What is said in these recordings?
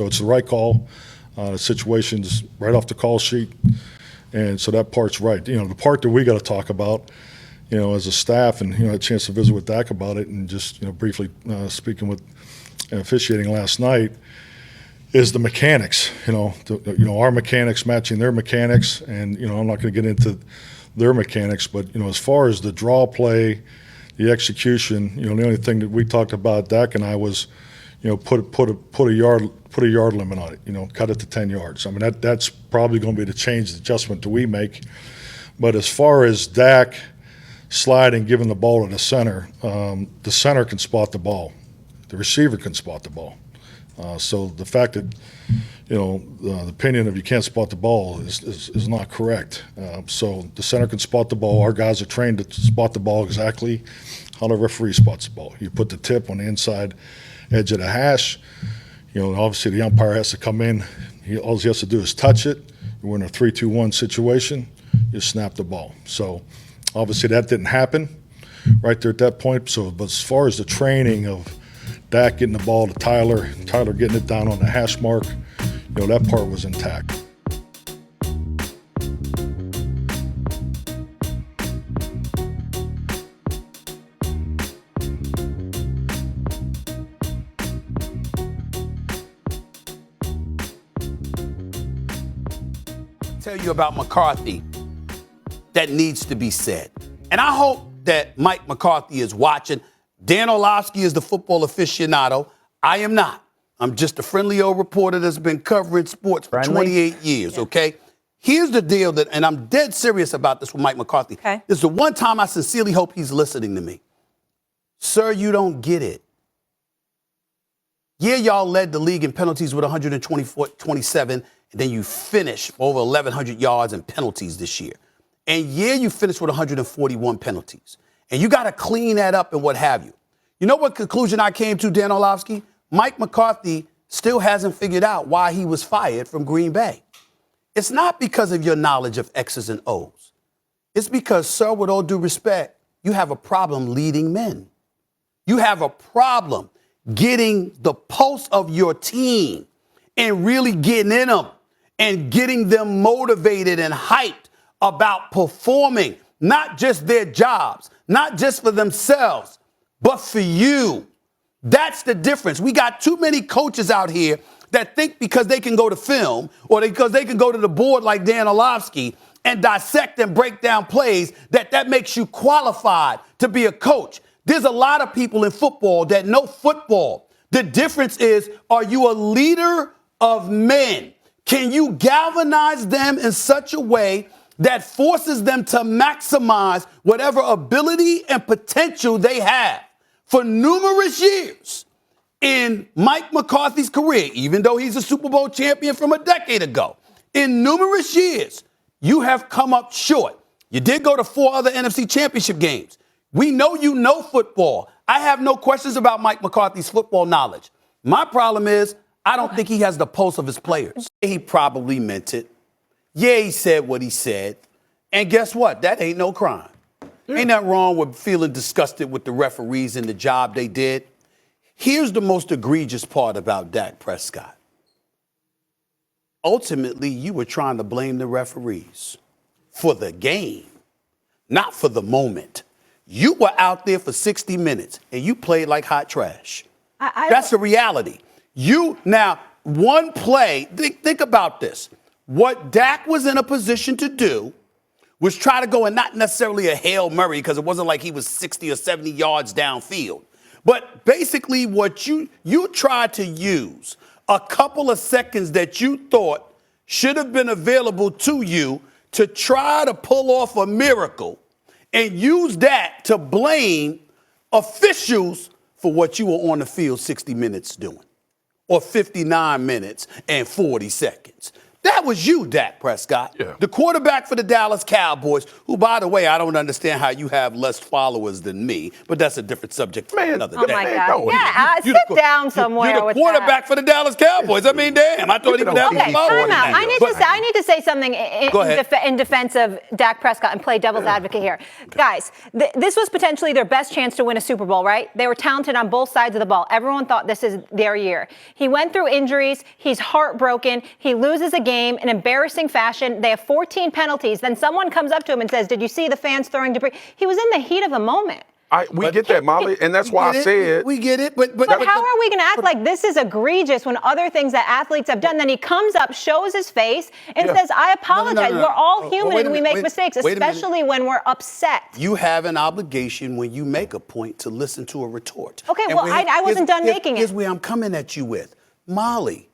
So it's the right call. The situation's right off the call sheet. And so that part's right. The part that we got to talk about, as a staff, and, had a chance to visit with Dak about it, and just, briefly speaking with officiating last night, is the mechanics. Our mechanics matching their mechanics, and, I'm not going to get into their mechanics, but, as far as the draw play, the execution, the only thing that we talked about, Dak and I, was, put a yard limit on it. Cut it to 10 yards. I mean, that's probably going to be the change, the adjustment that we make. But as far as Dak sliding, giving the ball to the center can spot the ball. The receiver can spot the ball. So the fact that, the opinion of you can't spot the ball is not correct. So the center can spot the ball. Our guys are trained to spot the ball exactly how the referee spots the ball. You put the tip on the inside edge of the hash. Obviously the umpire has to come in. All he has to do is touch it. We're in a 3-2-1 situation. You snap the ball. So obviously that didn't happen right there at that point. So, but as far as the training of Dak getting the ball to Tyler getting it down on the hash mark, that part was intact. Tell you about McCarthy that needs to be said. And I hope that Mike McCarthy is watching. Dan Orlovsky is the football aficionado. I am not. I'm just a friendly old reporter that's been covering sports for 28 years, okay? Here's the deal, and I'm dead serious about this with Mike McCarthy. Okay. This is the one time I sincerely hope he's listening to me. Sir, you don't get it. Yeah, y'all led the league in penalties with 127, and then you finished over 1,100 yards in penalties this year. And yeah, you finished with 141 penalties. And you got to clean that up and what have you. You know what conclusion I came to, Dan Orlovsky? Mike McCarthy still hasn't figured out why he was fired from Green Bay. It's not because of your knowledge of X's and O's. It's because, sir, with all due respect, you have a problem leading men. You have a problem getting the pulse of your team and really getting in them and getting them motivated and hyped about performing, not just their jobs, not just for themselves, but for you. That's the difference. We got too many coaches out here that think because they can go to film or because they can go to the board like Dan Orlovsky and dissect and break down plays, that makes you qualified to be a coach. There's a lot of people in football that know football. The difference is, are you a leader of men? Can you galvanize them in such a way that forces them to maximize whatever ability and potential they have? For numerous years in Mike McCarthy's career, even though he's a Super Bowl champion from a decade ago, in numerous years, you have come up short. You did go to 4 other NFC championship games. We know you know football. I have no questions about Mike McCarthy's football knowledge. My problem is I don't think he has the pulse of his players. He probably meant it. Yeah, he said what he said. And guess what? That ain't no crime. Ain't nothing wrong with feeling disgusted with the referees and the job they did. Here's the most egregious part about Dak Prescott. Ultimately, you were trying to blame the referees for the game, not for the moment. You were out there for 60 minutes, and you played like hot trash. That's the reality. One play, think about this. What Dak was in a position to do was try to go, and not necessarily a Hail Mary, because it wasn't like he was 60 or 70 yards downfield. But basically what you tried to use a couple of seconds that you thought should have been available to you to try to pull off a miracle and use that to blame officials for what you were on the field 60 minutes doing, or 59 minutes and 40 seconds. That was you, Dak Prescott, Yeah. the quarterback for the Dallas Cowboys, who, by the way, I don't understand how you have less followers than me, but that's a different subject for Man, another oh day. my Man, God. no. Yeah, You sit the- down somewhere You're the with quarterback for the Dallas Cowboys. I mean, damn, I thought he would have Okay, more time than out. that. I need to say something Go ahead. in defense of Dak Prescott and play devil's advocate here. Guys, this was potentially their best chance to win a Super Bowl, right? They were talented on both sides of the ball. Everyone thought this is their year. He went through injuries. He's heartbroken. He loses a game in embarrassing fashion. They have 14 penalties. Then someone comes up to him and says, "Did you see the fans throwing debris?" He was in the heat of the moment. We get that, Molly, and that's why I said. We get it, but How are we going to act like this is egregious when other things that athletes have done? Then he comes up, shows his face, and Yeah. says, "I apologize." No. We're all Well, human wait a and we minute, make mistakes, wait a minute. especially when we're upset. you have an obligation when you make a point to listen to a retort. Okay, And well, where- I wasn't done making it. Here's where I'm coming at you with. Molly,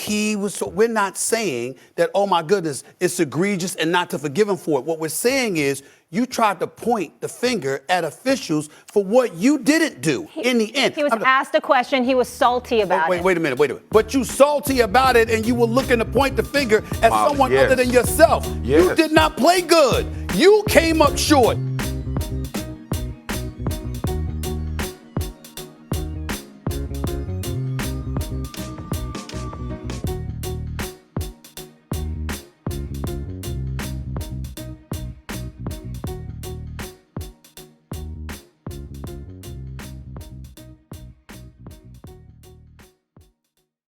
we're not saying that, oh my goodness, it's egregious and not to forgive him for it. What we're saying is you tried to point the finger at officials for what you didn't do in the end. He was asked a question. He was salty about it. Wait a minute. But you salty about it and you were looking to point the finger at Molly, someone yes. other than yourself. Yes. You did not play good. You came up short.